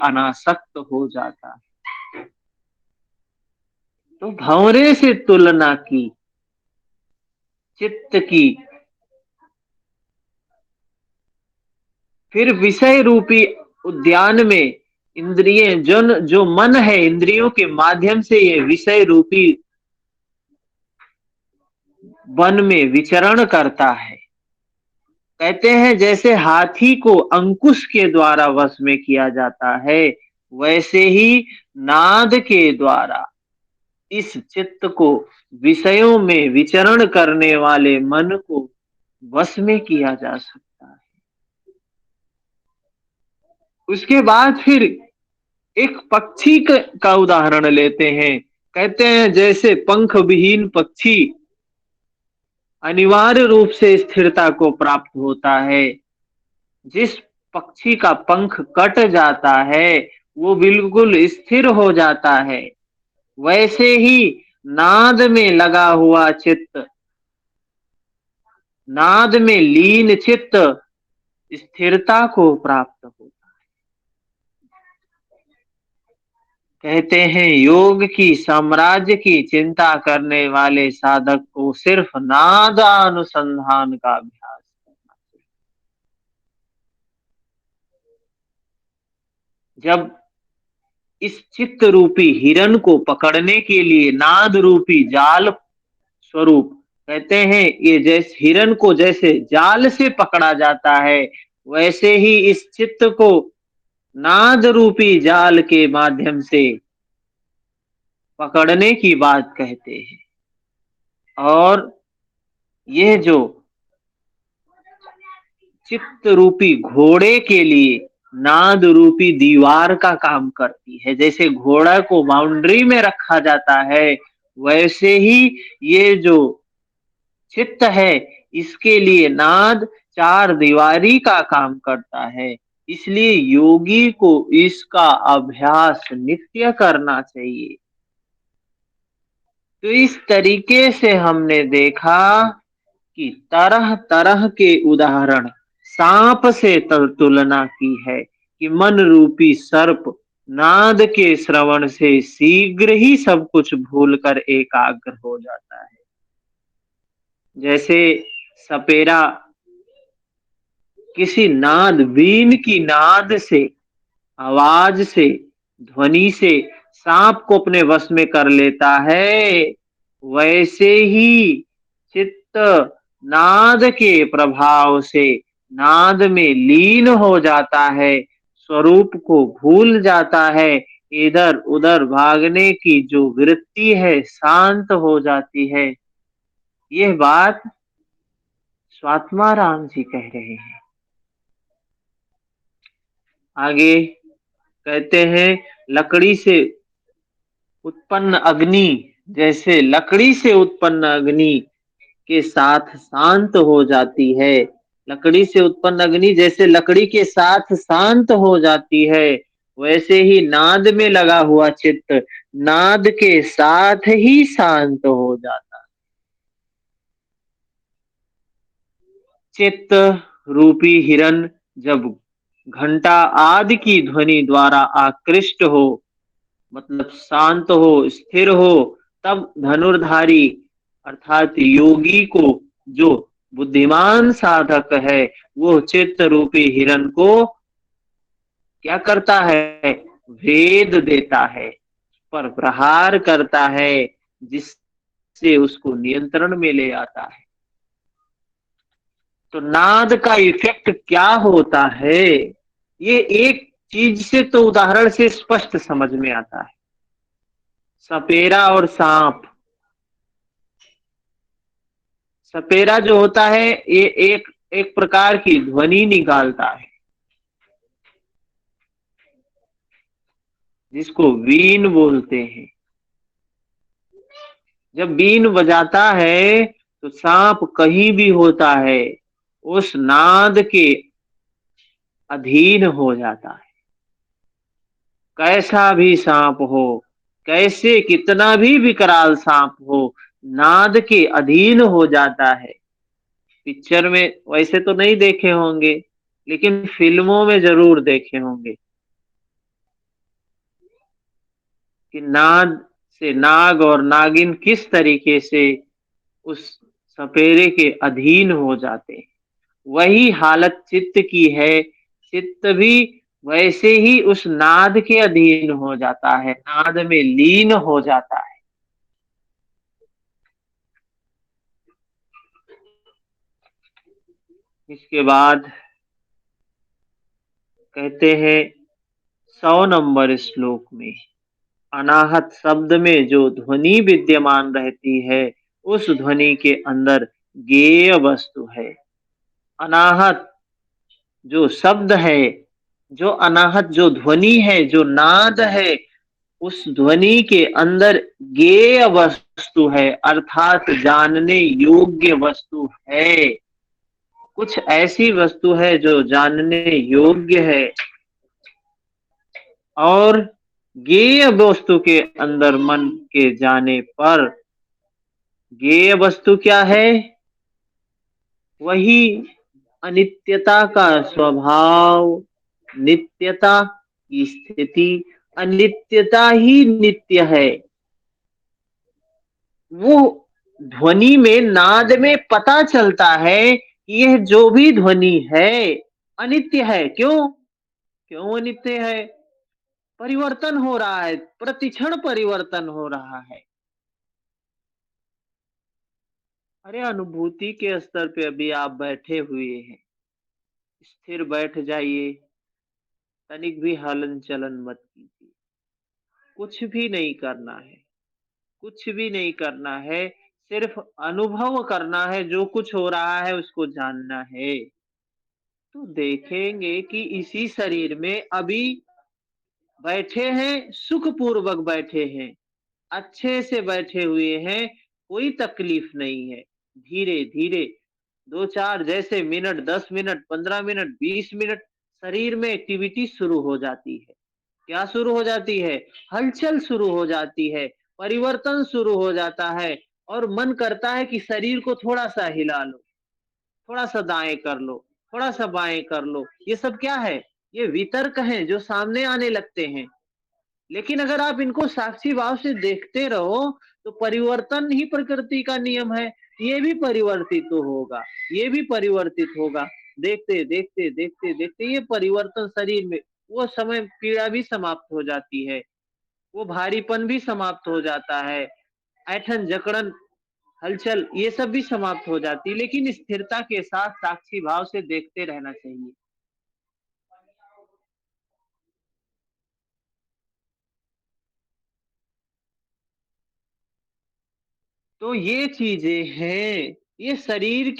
अनासक्त हो जाता है। तो भंवरे से तुलना की चित्त की, फिर विषय रूपी उद्यान में इंद्रिय जो मन है, इंद्रियों के माध्यम से ये विषय रूपी वन में विचरण करता है। कहते हैं जैसे हाथी को अंकुश के द्वारा वश में किया जाता है, वैसे ही नाद के द्वारा इस चित्त को विषयों में विचरण करने वाले मन को वश में किया जा सकता है। उसके बाद फिर एक पक्षी का उदाहरण लेते हैं। कहते हैं जैसे पंख विहीन पक्षी अनिवार्य रूप से स्थिरता को प्राप्त होता है। जिस पक्षी का पंख कट जाता है वो बिल्कुल स्थिर हो जाता है। वैसे ही नाद में लगा हुआ चित्त, नाद में लीन चित्त स्थिरता को प्राप्त होता है। कहते हैं योग की साम्राज्य की चिंता करने वाले साधक को सिर्फ नाद अनुसंधान का अभ्यास करना चाहिए। जब इस चित्त रूपी हिरण को पकड़ने के लिए नाद रूपी जाल स्वरूप, कहते हैं ये जैसे हिरण को जैसे जाल से पकड़ा जाता है, वैसे ही इस चित्त को नाद रूपी जाल के माध्यम से पकड़ने की बात कहते हैं। और यह जो चित्त रूपी घोड़े के लिए नाद रूपी दीवार का काम करती है। जैसे घोड़ा को बाउंड्री में रखा जाता है, वैसे ही ये जो चित्त है इसके लिए नाद चार दीवारी का काम करता है। इसलिए योगी को इसका अभ्यास नित्य करना चाहिए। तो इस तरीके से हमने देखा कि तरह तरह के उदाहरण सांप से तुलना की है कि मन रूपी सर्प नाद के श्रवण से शीघ्र ही सब कुछ भूलकर एकाग्र हो जाता है। जैसे सपेरा किसी नाद, बीन की नाद से, आवाज से, ध्वनि से सांप को अपने वश में कर लेता है, वैसे ही चित्त नाद के प्रभाव से नाद में लीन हो जाता है, स्वरूप को भूल जाता है। इधर उधर भागने की जो वृत्ति है शांत हो जाती है। यह बात स्वात्माराम जी कह रहे हैं। आगे कहते हैं लकड़ी से उत्पन्न अग्नि, जैसे लकड़ी से उत्पन्न अग्नि के साथ शांत हो जाती है, लकड़ी से उत्पन्न अग्नि जैसे लकड़ी के साथ शांत हो जाती है, वैसे ही नाद में लगा हुआ चित्त नाद के साथ ही शांत हो जाता है। चित्त रूपी हिरण जब घंटा आदि की ध्वनि द्वारा आकृष्ट हो, मतलब शांत हो, स्थिर हो, तब धनुर्धारी अर्थात योगी को, जो बुद्धिमान साधक है, वो चित्त रूपी हिरण को क्या करता है, भेद देता है, पर प्रहार करता है, जिससे उसको नियंत्रण में ले आता है। तो नाद का इफेक्ट क्या होता है, ये एक चीज से तो उदाहरण से स्पष्ट समझ में आता है। सपेरा और सांप, सपेरा जो होता है ये एक एक प्रकार की ध्वनि निकालता है, जिसको वीन बोलते हैं। जब बीन बजाता है तो सांप कहीं भी होता है उस नाद के अधीन हो जाता है। कैसा भी सांप हो, कैसे कितना भी विकराल सांप हो, नाद के अधीन हो जाता है। पिक्चर में वैसे तो नहीं देखे होंगे, लेकिन फिल्मों में जरूर देखे होंगे। कि नाद से नाग और नागिन किस तरीके से उस सपेरे के अधीन हो जाते हैं, वही हालत चित्त की है। चित्त भी वैसे ही उस नाद के अधीन हो जाता है, नाद में लीन हो जाता है। इसके बाद कहते हैं 100 नंबर श्लोक में, अनाहत शब्द में जो ध्वनि विद्यमान रहती है, उस ध्वनि के अंदर गेय वस्तु है। अनाहत जो शब्द है, जो अनाहत जो ध्वनि है, जो नाद है, उस ध्वनि के अंदर गेय वस्तु है, अर्थात जानने योग्य वस्तु है। कुछ ऐसी वस्तु है जो जानने योग्य है। और गेय वस्तु के अंदर मन के जाने पर, गेय वस्तु क्या है? वही अनित्यता का स्वभाव, नित्यता की स्थिति, अनित्यता ही नित्य है। वो ध्वनि में, नाद में पता चलता है कि यह जो भी ध्वनि है अनित्य है। क्यों? क्यों अनित्य है? परिवर्तन हो रहा है, प्रतिक्षण परिवर्तन हो रहा है। अरे अनुभूति के स्तर पे अभी आप बैठे हुए हैं, स्थिर बैठ जाइए, तनिक भी हलन चलन मत कीजिए, कुछ भी नहीं करना है, कुछ भी नहीं करना है, सिर्फ अनुभव करना है, जो कुछ हो रहा है उसको जानना है। तो देखेंगे कि इसी शरीर में अभी बैठे हैं, सुखपूर्वक बैठे हैं, अच्छे से बैठे हुए हैं, कोई तकलीफ नहीं है। धीरे धीरे 2-4 जैसे मिनट, 10 मिनट, 15 मिनट, 20 मिनट शरीर में एक्टिविटी शुरू हो जाती है। क्या शुरू हो जाती है? हलचल शुरू हो जाती है, परिवर्तन शुरू हो जाता है, और मन करता है कि शरीर को थोड़ा सा हिला लो, थोड़ा सा दाएं कर लो, थोड़ा सा बाएं कर लो। ये सब क्या है? ये वितर्क हैं जो सामने आने लगते हैं। लेकिन अगर आप इनको साक्षी भाव से देखते रहो, तो परिवर्तन ही प्रकृति का नियम है। ये भी परिवर्तित तो होगा, ये भी परिवर्तित होगा। देखते देखते देखते देखते ये परिवर्तन शरीर में, वो समय पीड़ा भी समाप्त हो जाती है, वो भारीपन भी समाप्त हो जाता है, ऐठन जकड़न, हलचल, ये सब भी समाप्त हो जाती है। लेकिन स्थिरता के साथ साक्षी भाव से देखते रहना चाहिए। तो ये चीजें हैं, ये शरीर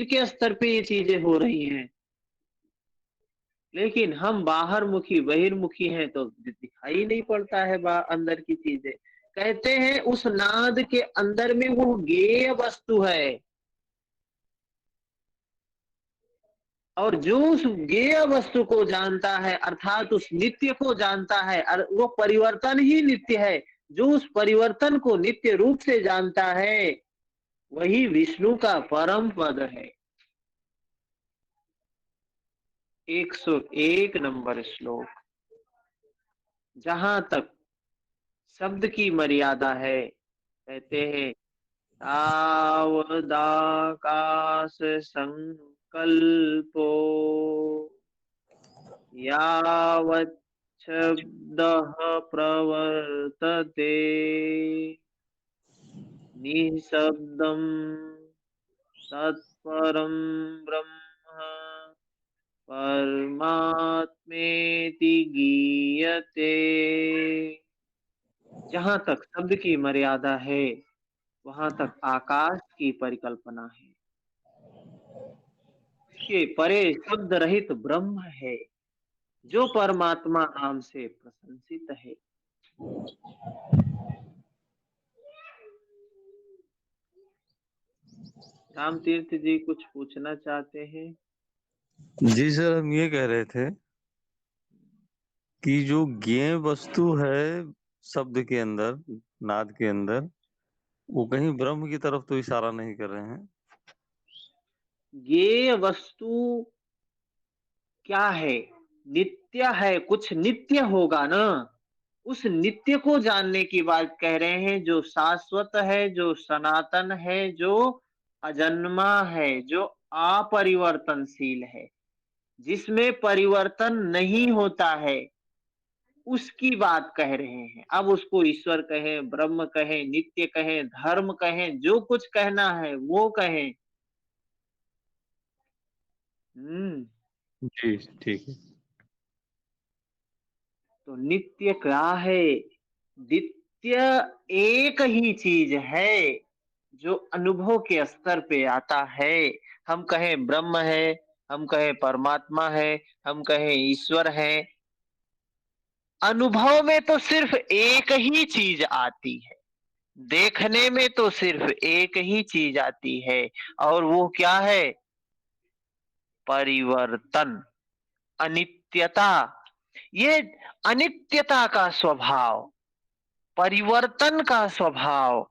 के स्तर पे ये चीजें हो रही हैं। लेकिन हम बाहर मुखी, बहिर्मुखी हैं, तो दिखाई नहीं पड़ता है अंदर की चीजें। कहते हैं उस नाद के अंदर में वो गेय वस्तु है, और जो उस गेय वस्तु को जानता है, अर्थात उस नित्य को जानता है, और वो परिवर्तन ही नित्य है, जो उस परिवर्तन को नित्य रूप से जानता है, वही विष्णु का परम पद है। 101 नंबर श्लोक। जहां तक शब्द की मर्यादा है, कहते हैं तावदाकाश संकल्पो यावत् शब्दः प्रवर्तते निःशब्दं तत्परं ब्रह्म परमात्मेति गीयते। जहां तक शब्द की मर्यादा है, वहां तक आकाश की परिकल्पना है। इसके परे शब्द रहित ब्रह्म है, जो परमात्मा नाम से प्रशंसित है। राम तीर्थ जी कुछ पूछना चाहते हैं? जी सर, हम ये कह रहे थे कि जो ज्ञेय वस्तु है शब्द के अंदर, नाद के अंदर, वो कहीं ब्रह्म की तरफ तो इशारा नहीं कर रहे हैं। ये वस्तु क्या है? नित्य है, कुछ नित्य होगा ना। उस नित्य को जानने की बात कह रहे हैं, जो शाश्वत है, जो सनातन है, जो अजन्मा है, जो अपरिवर्तनशील है, जिसमें परिवर्तन नहीं होता है, उसकी बात कह रहे हैं। अब उसको ईश्वर कहें, ब्रह्म कहें, नित्य कहें, धर्म कहें, जो कुछ कहना है वो कहें। हम्म। जी ठीक है। तो नित्य क्या है? नित्य एक ही चीज है जो अनुभव के स्तर पे आता है। हम कहें ब्रह्म है, हम कहें परमात्मा है, हम कहें ईश्वर है, अनुभव में तो सिर्फ एक ही चीज आती है, देखने में तो सिर्फ एक ही चीज आती है, और वो क्या है? परिवर्तन, अनित्यता। ये अनित्यता का स्वभाव, परिवर्तन का स्वभाव,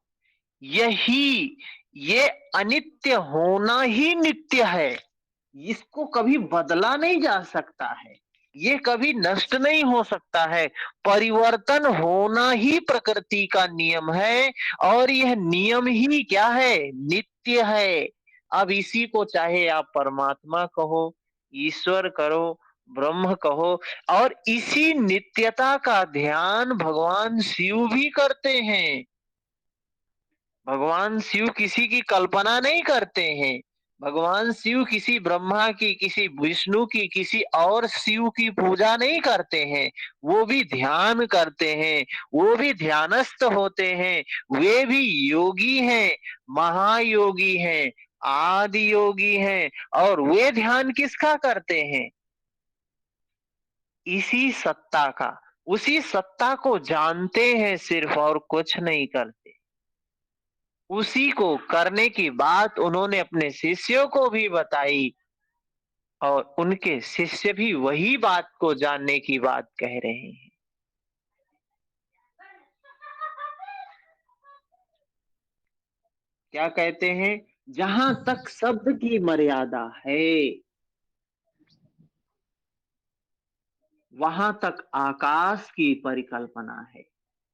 यही, ये अनित्य होना ही नित्य है। इसको कभी बदला नहीं जा सकता है, ये कभी नष्ट नहीं हो सकता है। परिवर्तन होना ही प्रकृति का नियम है, और यह नियम ही क्या है? नित्य है। अब इसी को चाहे आप परमात्मा कहो, ईश्वर करो, ब्रह्म कहो, और इसी नित्यता का ध्यान भगवान शिव भी करते हैं। भगवान शिव किसी की कल्पना नहीं करते हैं। भगवान शिव किसी ब्रह्मा की, किसी विष्णु की, किसी और शिव की पूजा नहीं करते हैं। वो भी ध्यान करते हैं, वो भी ध्यानस्थ होते हैं, वे भी योगी हैं, महायोगी हैं, आदि योगी हैं। और वे ध्यान किसका करते हैं? इसी सत्ता का। उसी सत्ता को जानते हैं सिर्फ, और कुछ नहीं करते। उसी को करने की बात उन्होंने अपने शिष्यों को भी बताई, और उनके शिष्य भी वही बात को जानने की बात कह रहे हैं। क्या कहते हैं? जहां तक शब्द की मर्यादा है, वहां तक आकाश की परिकल्पना है।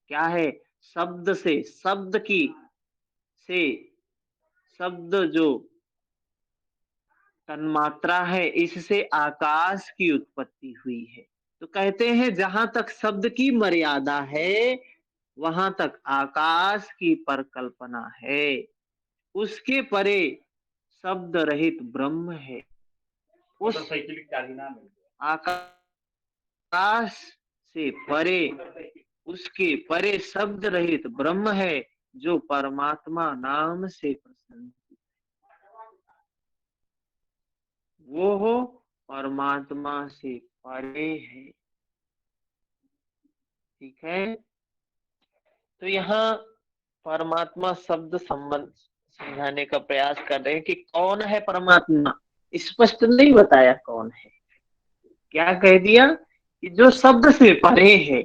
क्या है? शब्द से, शब्द की से, शब्द जो तन्मात्रा है, इससे आकाश की उत्पत्ति हुई है। तो कहते हैं जहां तक शब्द की मर्यादा है, वहां तक आकाश की परिकल्पना है। उसके परे शब्द रहित ब्रह्म है। उस आकाश से परे, उसके परे शब्द रहित ब्रह्म है, जो परमात्मा नाम से प्रसन्न। वो हो परमात्मा से परे है। ठीक है। तो यहाँ परमात्मा शब्द संबंध समझाने का प्रयास कर रहे हैं कि कौन है परमात्मा। स्पष्ट नहीं बताया कौन है। क्या कह दिया? कि जो शब्द से परे है,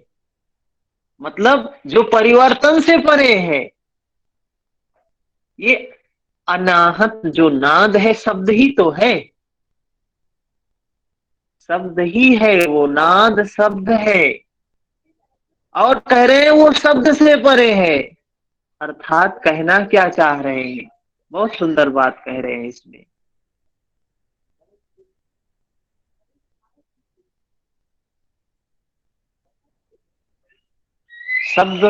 मतलब जो परिवर्तन से परे है। ये अनाहत जो नाद है, शब्द ही तो है, शब्द ही है, वो नाद शब्द है। और कह रहे हैं वो शब्द से परे है, अर्थात कहना क्या चाह रहे हैं? बहुत सुंदर बात कह रहे हैं इसमें। शब्द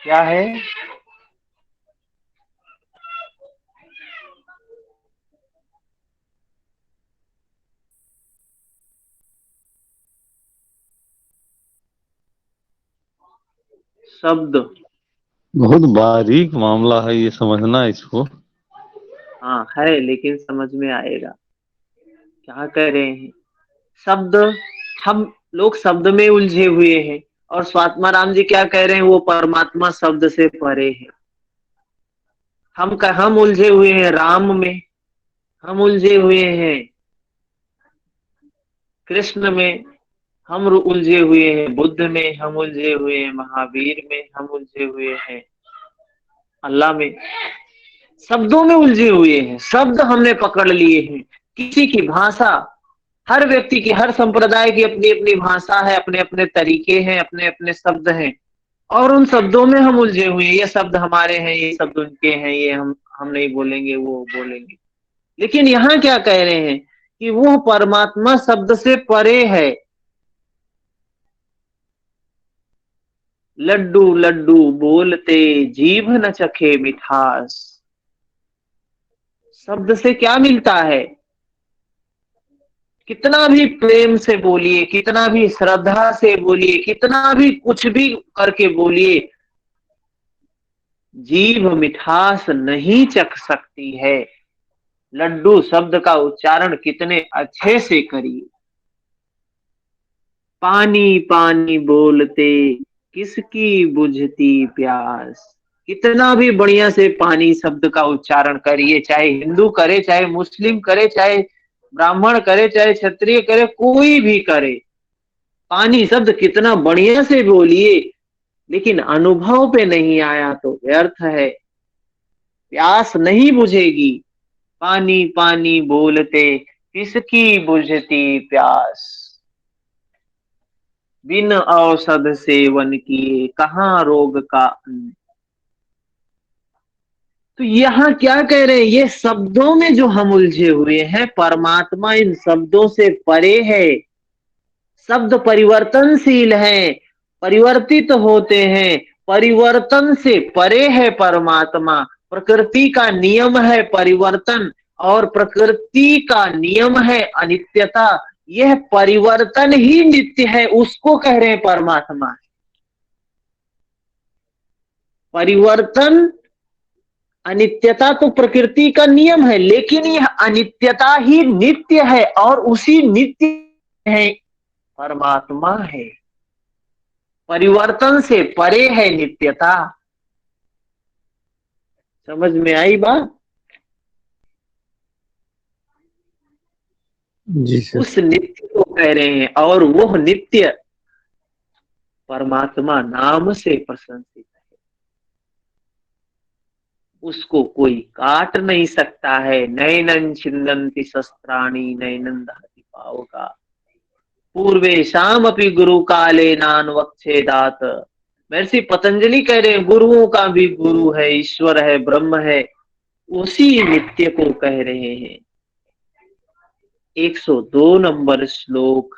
क्या है? शब्द, बहुत बारीक मामला है ये, समझना इसको। हाँ है, लेकिन समझ में आएगा। क्या कह रहे हैं? शब्द, हम लोग शब्द में उलझे हुए हैं, और स्वात्मा राम जी क्या कह रहे हैं? वो परमात्मा शब्द से परे है। हम उलझे हुए हैं राम में, हम उलझे हुए हैं कृष्ण में, हम उलझे हुए हैं बुद्ध में, हम उलझे हुए हैं महावीर में, हम उलझे हुए हैं अल्लाह में। शब्दों में उलझे हुए हैं, शब्द हमने पकड़ लिए हैं। किसी की भाषा हर व्यक्ति की, हर संप्रदाय की अपनी अपनी भाषा है, अपने अपने तरीके हैं, अपने अपने शब्द हैं, और उन शब्दों में हम उलझे हुए हैं। ये शब्द हमारे हैं, ये शब्द उनके हैं, ये हम नहीं बोलेंगे, वो बोलेंगे। लेकिन यहाँ क्या कह रहे हैं कि वो परमात्मा शब्द से परे है। लड्डू लड्डू बोलते जीभ न चखे मिठास। शब्द से क्या मिलता है? कितना भी प्रेम से बोलिए, कितना भी श्रद्धा से बोलिए, कितना भी कुछ भी करके बोलिए, जीभ मिठास नहीं चख सकती है। लड्डू शब्द का उच्चारण कितने अच्छे से करिए। पानी पानी बोलते किसकी बुझती प्यास। कितना भी बढ़िया से पानी शब्द का उच्चारण करिए, चाहे हिंदू करे, चाहे मुस्लिम करे, चाहे ब्राह्मण करे, चाहे क्षत्रिय करे, कोई भी करे, पानी शब्द कितना बढ़िया से बोलिए, लेकिन अनुभव पे नहीं आया तो व्यर्थ है, प्यास नहीं बुझेगी। पानी पानी बोलते किसकी बुझती प्यास। बिन औषध सेवन किए कहाँ रोग का अंत। तो यहाँ क्या कह रहे हैं, ये शब्दों में जो हम उलझे हुए हैं, परमात्मा इन शब्दों से परे है। शब्द परिवर्तनशील हैं, परिवर्तित होते हैं, परिवर्तन से परे है परमात्मा। प्रकृति का नियम है परिवर्तन, और प्रकृति का नियम है अनित्यता। यह परिवर्तन ही नित्य है, उसको कह रहे हैं परमात्मा। परिवर्तन, अनित्यता तो प्रकृति का नियम है, लेकिन यह अनित्यता ही नित्य है, और उसी नित्य है परमात्मा है। परिवर्तन से परे है नित्यता। समझ में आई बात? जी सर। उस नित्य को कह रहे हैं, और वह नित्य परमात्मा नाम से प्रशंसित है। उसको कोई काट नहीं सकता है। नैनन छिन्दन्ति शस्त्राणि नैनन दहति पावका। पूर्वे शाम अपनी गुरु काले नान वक्षेदात। महर्षि पतंजलि कह रहे हैं, गुरुओं का भी गुरु है, ईश्वर है, ब्रह्म है, उसी नित्य को कह रहे हैं। 102 नंबर श्लोक।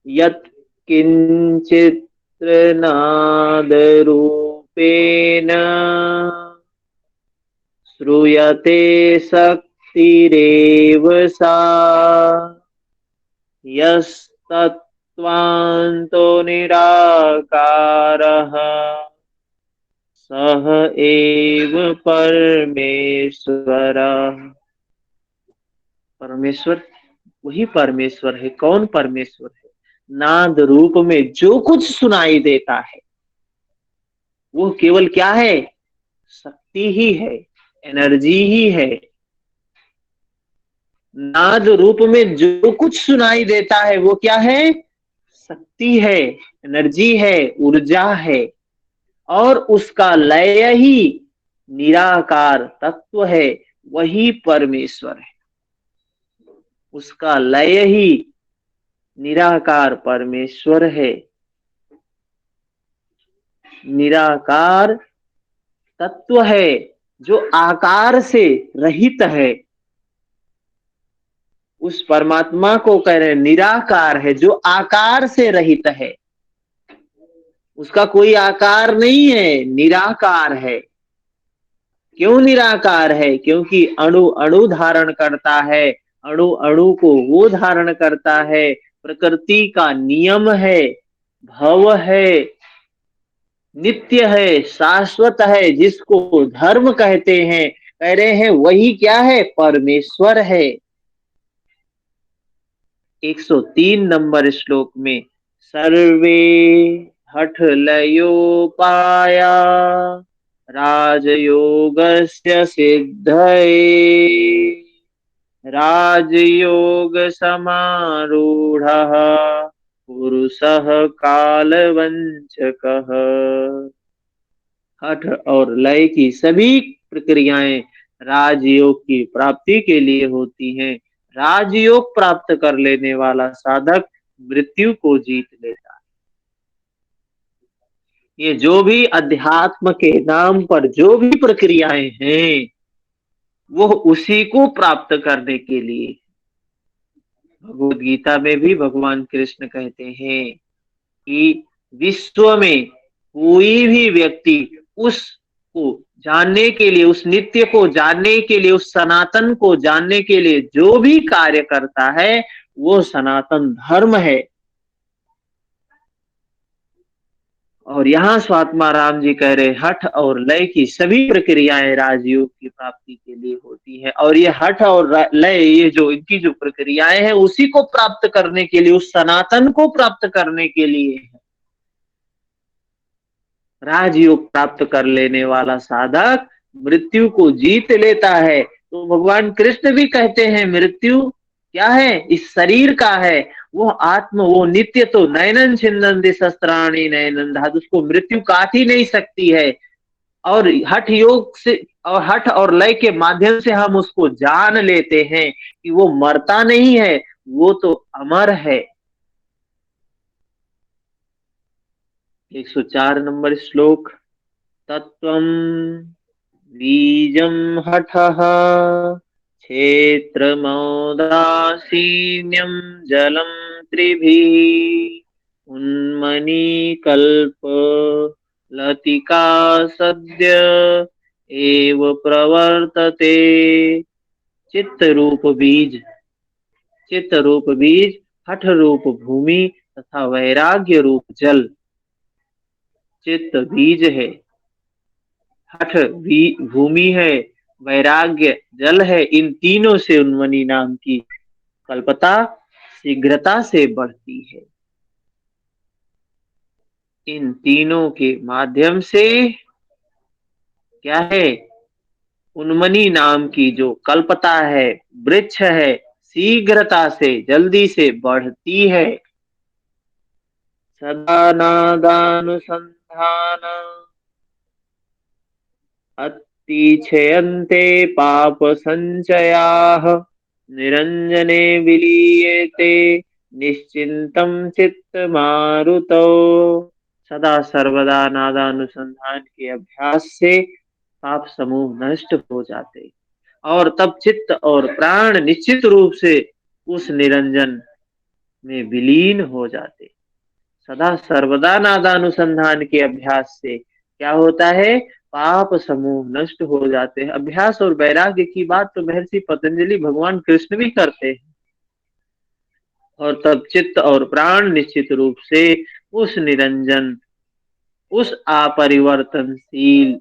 यत् किंचित्र नाद रूपेण श्रूयते शक्तिरेव सा। यस्तत्त्वान्तो निराकारः सह एव परमेश्वरः। परमेश्वर वही परमेश्वर है। कौन परमेश्वर है? नाद रूप में जो कुछ सुनाई देता है वो केवल क्या है? शक्ति ही है, एनर्जी ही है। नाद रूप में जो कुछ सुनाई देता है वो क्या है? शक्ति है, एनर्जी है, ऊर्जा है, और उसका लय ही निराकार तत्व है, वही परमेश्वर है। उसका लय ही निराकार परमेश्वर है। निराकार तत्व है जो आकार से रहित है। उस परमात्मा को कह रहे हैं निराकार है, जो आकार से रहित है। उसका कोई आकार नहीं है, निराकार है। क्यों निराकार है? क्योंकि अणु अणु धारण करता है, अणु अणु को वो धारण करता है। प्रकृति का नियम है, भव है, नित्य है, शाश्वत है, जिसको धर्म कहते हैं। कह रहे हैं वही क्या है? परमेश्वर है। 103 नंबर श्लोक में सर्वे हठ लयोपाया राजयोगस्य सिद्धये राजयोग समारूढ़ः पुरुषः कालवंचकः। हठ और लय की सभी प्रक्रियाएं राजयोग की प्राप्ति के लिए होती हैं। राजयोग प्राप्त कर लेने वाला साधक मृत्यु को जीत लेता है। ये जो भी अध्यात्म के नाम पर जो भी प्रक्रियाएं हैं, वो उसी को प्राप्त करने के लिए। भगवद गीता में भी भगवान कृष्ण कहते हैं कि विश्व में कोई भी व्यक्ति उसको जानने के लिए, उस नित्य को जानने के लिए, उस सनातन को जानने के लिए जो भी कार्य करता है वो सनातन धर्म है। और यहाँ स्वात्मा राम जी कह रहे हठ और लय की सभी प्रक्रियाएं राजयोग की प्राप्ति के लिए होती है, और ये हठ और लय, ये जो इनकी जो प्रक्रियाएं हैं उसी को प्राप्त करने के लिए, उस सनातन को प्राप्त करने के लिए है। राजयोग प्राप्त कर लेने वाला साधक मृत्यु को जीत लेता है। तो भगवान कृष्ण भी कहते हैं मृत्यु क्या है, इस शरीर का है, वो आत्म, वो नित्य तो नयनन छिन्दन्ति शस्त्राणि नयनन धात, उसको मृत्यु काट ही नहीं सकती है। और हठ योग से और हठ और लय के माध्यम से हम उसको जान लेते हैं कि वो मरता नहीं है, वो तो अमर है। 104 नंबर श्लोक। तत्त्वं बीजं हठः क्षेत्रमौदासीन्यं जलं त्रिभिः उन्मनीकल्प लतिका सद्य एव प्रवर्तते। चित्त रूप बीज, चित्त रूप बीज, हठ रूप भूमि तथा वैराग्य रूप जल। चित्त बीज है, हठ भूमि है, वैराग्य जल है। इन तीनों से उन्मनी नाम की कल्पता शीघ्रता से बढ़ती है। इन तीनों के माध्यम से क्या है, उन्मनी नाम की जो कल्पता है, वृक्ष है, शीघ्रता से, जल्दी से बढ़ती है। सदा नादानुसंधान अतिक्षयन्ते पाप संचयाः निरंजने विलीयते निश्चिंतम चित्तमारुतौ। सदा सर्वदा नादानुसंधान के अभ्यास से पाप समूह नष्ट हो जाते और तब चित्त और प्राण निश्चित रूप से उस निरंजन में विलीन हो जाते। सदा सर्वदा नादानुसंधान के अभ्यास से क्या होता है, पाप समूह नष्ट हो जाते हैं। अभ्यास और वैराग्य की बात तो महर्षि पतंजलि भगवान कृष्ण भी करते हैं। और तब चित्त और प्राण निश्चित रूप से उस निरंजन, उस अपरिवर्तनशील,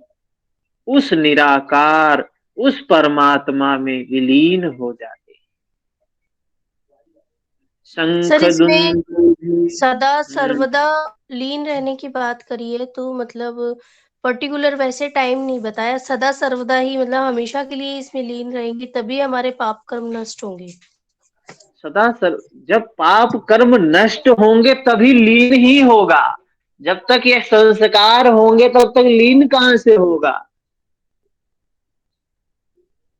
उस निराकार, उस परमात्मा में विलीन हो जाते। सर, शंख इसमें दुंदुभि सदा सर्वदा लीन रहने की बात करी है, तो मतलब पर्टिकुलर वैसे टाइम नहीं बताया, सदा सर्वदा ही मतलब हमेशा के लिए इसमें लीन रहेंगे तभी हमारे पाप कर्म नष्ट होंगे। सदा जब पाप कर्म नष्ट होंगे तभी लीन ही होगा। जब तक ये संस्कार होंगे तब तक लीन कहां से होगा।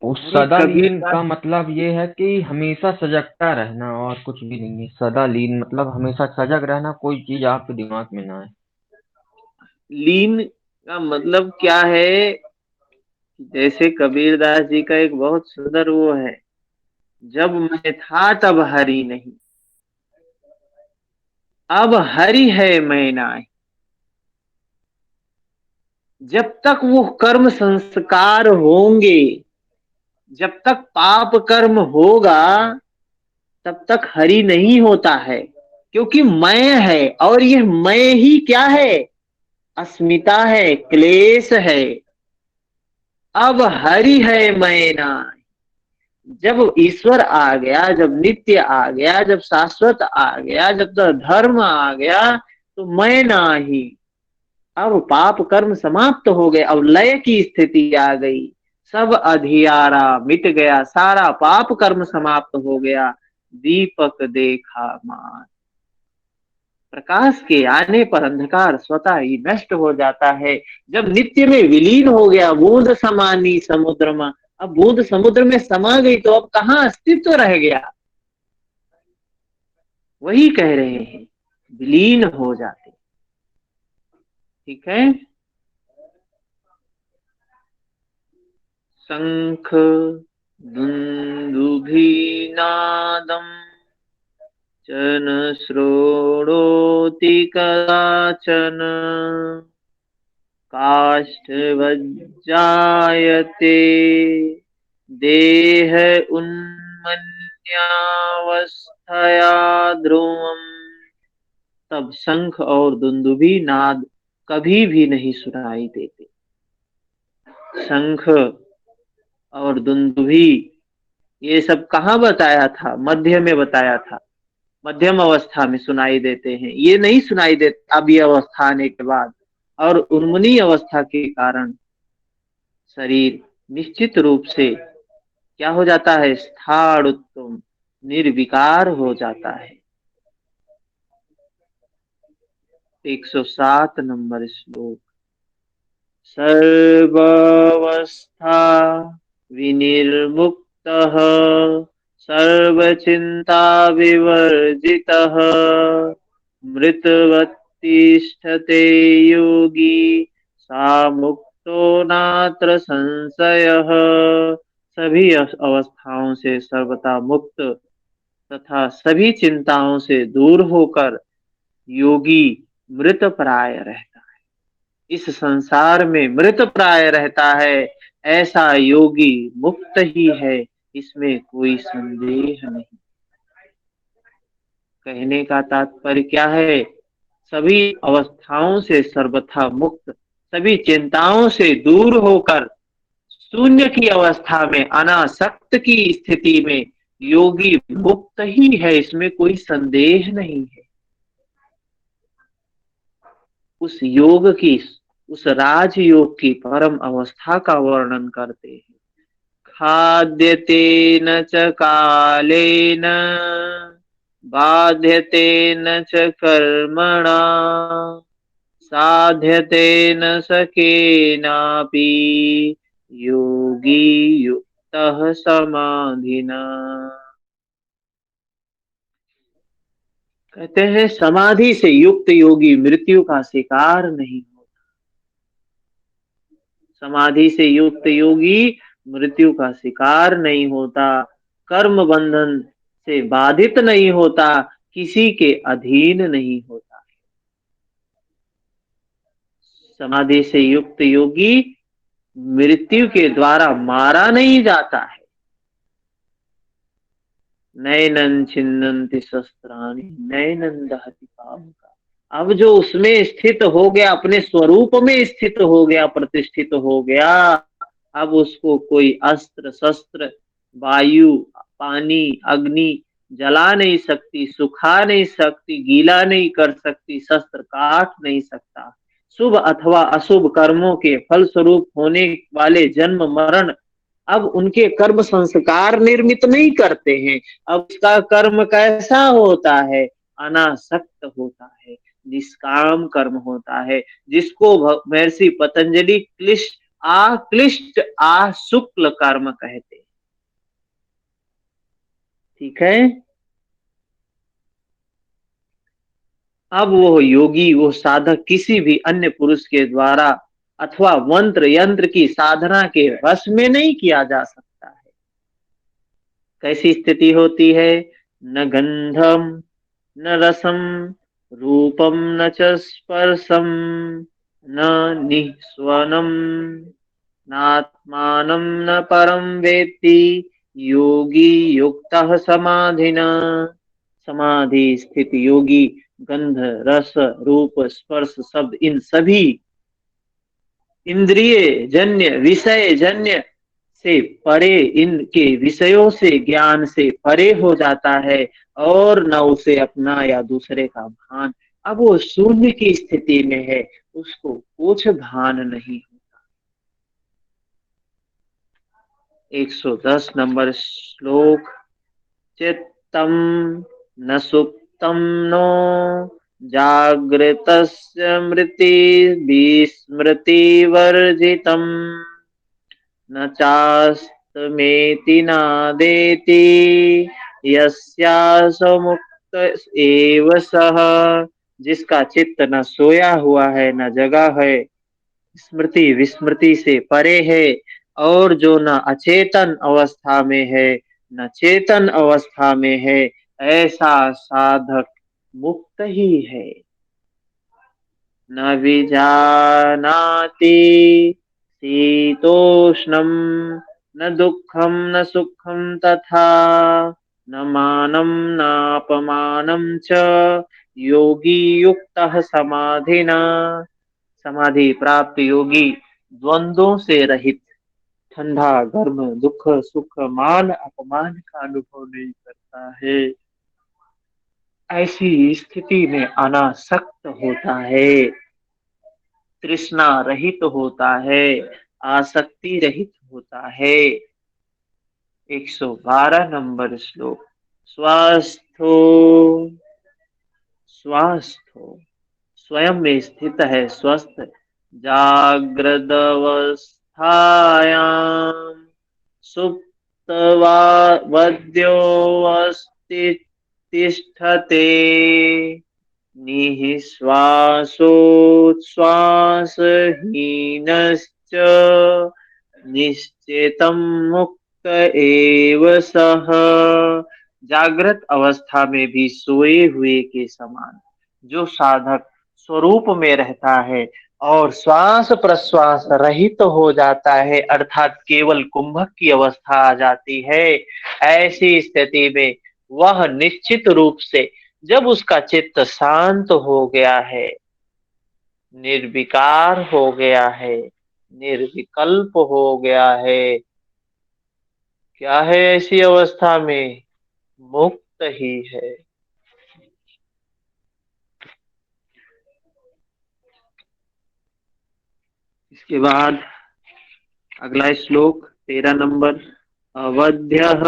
उस सदा लीन का मतलब ये है कि हमेशा सजगता रहना और कुछ भी नहीं है। सदा लीन मतलब हमेशा सजग रहना, कोई चीज आपके दिमाग में ना है। लीन का मतलब क्या है, जैसे कबीरदास जी का एक बहुत सुंदर वो है, जब मैं था तब हरि नहीं, अब हरि है मैं नाही। जब तक वो कर्म संस्कार होंगे, जब तक पाप कर्म होगा, तब तक हरि नहीं होता है, क्योंकि मैं है। और ये मैं ही क्या है, अस्मिता है, क्लेश है। अब हरि है मैं नाही। जब ईश्वर आ गया, जब नित्य आ गया, जब शाश्वत आ गया, जब धर्म आ गया, तो मैं नाही। अब पाप कर्म समाप्त हो गए, अब लय की स्थिति आ गई, सब अधियारा मिट गया, सारा पाप कर्म समाप्त हो गया। दीपक देखा मान, प्रकाश के आने पर अंधकार स्वतः ही नष्ट हो जाता है। जब नित्य में विलीन हो गया, बूंद समानी समुद्र में, अब बूंद समुद्र में समा गई तो अब कहाँ अस्तित्व रह गया। वही कह रहे हैं, विलीन हो जाते। ठीक है। शंख दुन्दुभिनादम् च न श्रोणोति कदाचन काष्ठवज्जायते देह उन्मन्यावस्थया ध्रुवम्। तब शंख और दुंदुभी नाद कभी भी नहीं सुनाई देते। शंख और दुंदुभी ये सब कहाँ बताया था, मध्य में बताया था, मध्यम अवस्था में सुनाई देते हैं, ये नहीं सुनाई देता अब ये अवस्था आने के बाद। और उन्मनी अवस्था के कारण शरीर निश्चित रूप से क्या हो जाता है, स्थाण उत्तम निर्विकार हो जाता है। 107 नंबर श्लोक। सर्वावस्था विनिर्मुक्तः सर्वचिंता विवर्जितः मृतवत्तिष्ठते योगी सा मुक्तो नात्र संशयः। सभी अवस्थाओं से सर्वथा मुक्त तथा सभी चिंताओं से दूर होकर योगी मृत प्राय रहता है, इस संसार में मृत प्राय रहता है। ऐसा योगी मुक्त ही है, इसमें कोई संदेह नहीं। कहने का तात्पर्य क्या है, सभी अवस्थाओं से सर्वथा मुक्त, सभी चिंताओं से दूर होकर शून्य की अवस्था में अनासक्त की स्थिति में योगी मुक्त ही है, इसमें कोई संदेह नहीं है। उस योग की, उस राजयोग की परम अवस्था का वर्णन करते हैं। खाद्यते न च कालेन बाध्यते न च कर्मणा साध्यते न सकेनापि योगी युक्तः समाधिना। कहते हैं समाधि से युक्त योगी मृत्यु का शिकार नहीं होता। समाधि से युक्त योगी मृत्यु का शिकार नहीं होता, कर्म बंधन से बाधित नहीं होता, किसी के अधीन नहीं होता। समाधि से युक्त योगी मृत्यु के द्वारा मारा नहीं जाता है। नैनं छिन्नन्ति शस्त्राणि नैनं दहति पावका। अब जो उसमें स्थित हो गया, अपने स्वरूप में स्थित हो गया, प्रतिष्ठित हो गया, अब उसको कोई अस्त्र शस्त्र, वायु, पानी, अग्नि जला नहीं सकती, सुखा नहीं सकती, गीला नहीं कर सकती, शस्त्र काट नहीं सकता। शुभ अथवा अशुभ कर्मों के फल स्वरूप होने वाले जन्म मरण अब उनके कर्म संस्कार निर्मित नहीं करते हैं। अब उसका कर्म कैसा होता है, अनासक्त होता है, निष्काम कर्म होता है, जिसको महर्षि पतंजलि क्लिष्ट शुक्ल कर्म कहते हैं। ठीक है। अब वो योगी, वो साधक किसी भी अन्य पुरुष के द्वारा अथवा मंत्र यंत्र की साधना के वश में नहीं किया जा सकता है। कैसी स्थिति होती है, न गंधम न रसम रूपम न च स्पर्शम न निस्वनम नात्मानं न परम वेत्ति योगी युक्तः समाधिना। समाधि स्थित योगी गंध रस रूप स्पर्श शब्द इन सभी इंद्रिय जन्य विषय जन्य से परे, इनके विषयों से ज्ञान से परे हो जाता है और न उसे अपना या दूसरे का भान। अब वो शून्य की स्थिति में है, उसको कुछ भान नहीं होता। 110 नंबर श्लोक। चित्तम न सुप्तम नो जागृतस्य मृति विस्मृति वर्जितम न चास्त्वनुपश्यन्ति मुक्तमेति नादेति यस्यासो मुक्त एव सः, जिसका चित्त न सोया हुआ है न जगा है, स्मृति विस्मृति से परे है, और जो न अचेतन अवस्था में है न चेतन अवस्था में है, ऐसा साधक मुक्त ही है। न विजानाति शीतोष्णं न दुःखं न सुखं तथा, न मानं नापमानं च योगी युक्तः समाधिना। समाधि प्राप्त योगी द्वंद्वों से रहित ठंडा गर्म दुख सुख मान अपमान का अनुभव नहीं करता है, ऐसी स्थिति में अनासक्त होता है, तृष्णा रहित होता है, आसक्ति रहित होता है। 112 नंबर श्लोक। स्वास्थो स्वास्थो स्वयं में स्थित है, स्वस्थ। जागृत अवस्थायां सुप्तवद्योऽस्ति तिष्ठते, निःश्वासोच्छ्वासहीनश्च निश्चेतं मुक्त एव सः। जागृत अवस्था में भी सोए हुए के समान जो साधक स्वरूप में रहता है और श्वास प्रश्वास रहित हो जाता है, अर्थात केवल कुंभक की अवस्था आ जाती है, ऐसी स्थिति में वह निश्चित रूप से जब उसका चित्त शांत हो गया है, निर्विकार हो गया है, निर्विकल्प हो गया है, क्या है ऐसी अवस्था में? मुक्त ही है। इसके बाद अगला श्लोक 13 नंबर। अवध्यः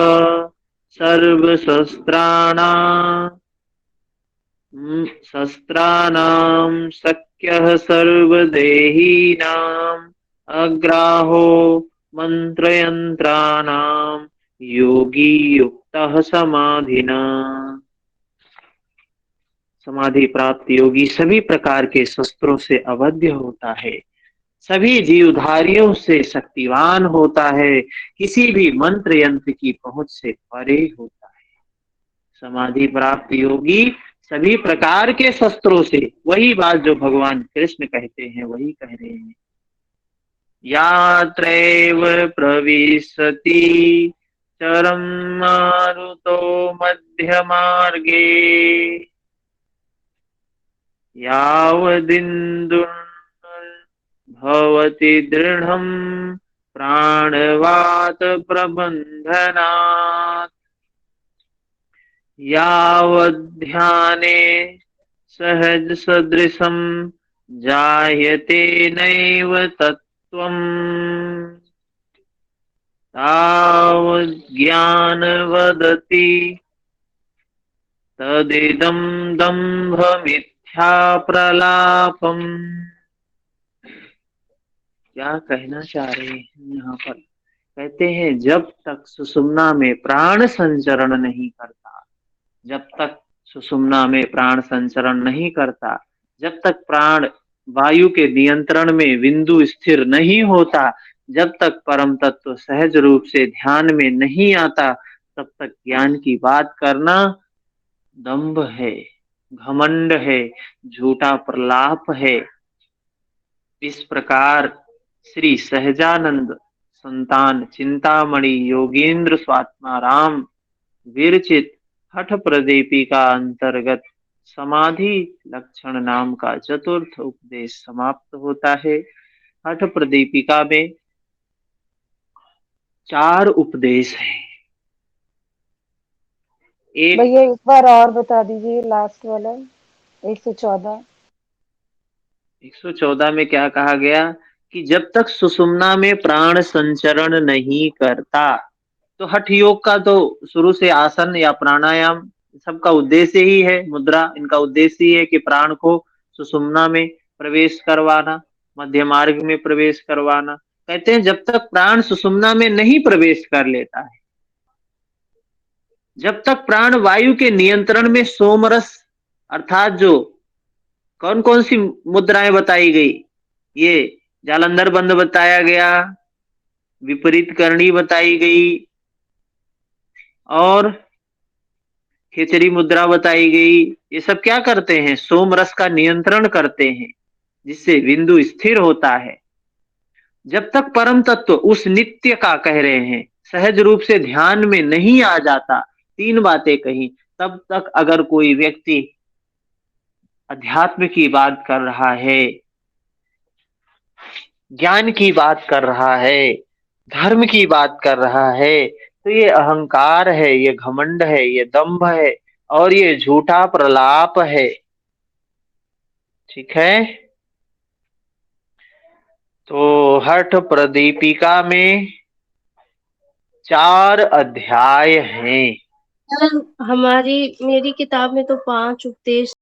शस्त्राणां शक्यः सर्वदेहिनाम् अग्राहो मंत्रयंत्राणां योगी युक्तः समाधिना। समाधि प्राप्त योगी सभी प्रकार के शस्त्रों से अवध्य होता है, सभी जीवधारियों से शक्तिवान होता है, किसी भी मंत्र यंत्र की पहुंच से परे होता है। समाधि प्राप्त योगी सभी प्रकार के शस्त्रों से, वही बात जो भगवान कृष्ण कहते हैं वही कह रहे हैं। यात्रैव प्रविशति चरम मारुतो मध्य मार्गे, यावदिन्दुर्भवति दृढं प्राणवात प्रबन्धनात्, यावद्ध्याने सहज सदृशं जायते नैव तत्त्वम्, तावज्ञान वदति तदिदं दम्भमिथ्या प्रलापम्। क्या कहना चाह रहे हैं यहाँ पर? कहते हैं जब तक सुषुम्ना में प्राण संचरण नहीं करता, जब तक सुषुम्ना में प्राण संचरण नहीं करता, जब तक प्राण वायु के नियंत्रण में बिंदु स्थिर नहीं होता, जब तक परम तत्व सहज रूप से ध्यान में नहीं आता, तब तक ज्ञान की बात करना दंभ है, घमंड है, झूठा प्रलाप है। इस प्रकार श्री सहजानंद संतान चिंतामणि योगेंद्र स्वात्माराम विरचित हठ प्रदीपिका अंतर्गत समाधि लक्षण नाम का चतुर्थ उपदेश समाप्त होता है। हठ प्रदीपिका में 4 उपदेश हैं। एक भैया एक बार और बता दीजिए लास्ट वाला 114। 114 में क्या कहा गया कि जब तक सुषुम्ना में प्राण संचरण नहीं करता, तो हठ योग का तो शुरू से आसन या प्राणायाम सबका उद्देश्य ही है, मुद्रा इनका उद्देश्य ही है कि प्राण को सुषुम्ना में प्रवेश करवाना, मध्य मार्ग में प्रवेश करवाना। कहते हैं जब तक प्राण सुषुम्ना में नहीं प्रवेश कर लेता है, जब तक प्राण वायु के नियंत्रण में सोमरस अर्थात जो कौन कौन सी मुद्राएं बताई गई, ये जालंधर बंद बताया गया, विपरीत करणी बताई गई और खेचरी मुद्रा बताई गई। ये सब क्या करते हैं? सोम रस का नियंत्रण करते हैं, जिससे बिंदु स्थिर होता है। जब तक परम तत्व उस नित्य का कह रहे हैं सहज रूप से ध्यान में नहीं आ जाता, तीन बातें कही, तब तक अगर कोई व्यक्ति अध्यात्म की बात कर रहा है, ज्ञान की बात कर रहा है, धर्म की बात कर रहा है, तो ये अहंकार है, ये घमंड है, ये दंभ है और ये झूठा प्रलाप है। ठीक है, तो हठ प्रदीपिका में 4 अध्याय हैं। मेरी किताब में तो 5 उपदेश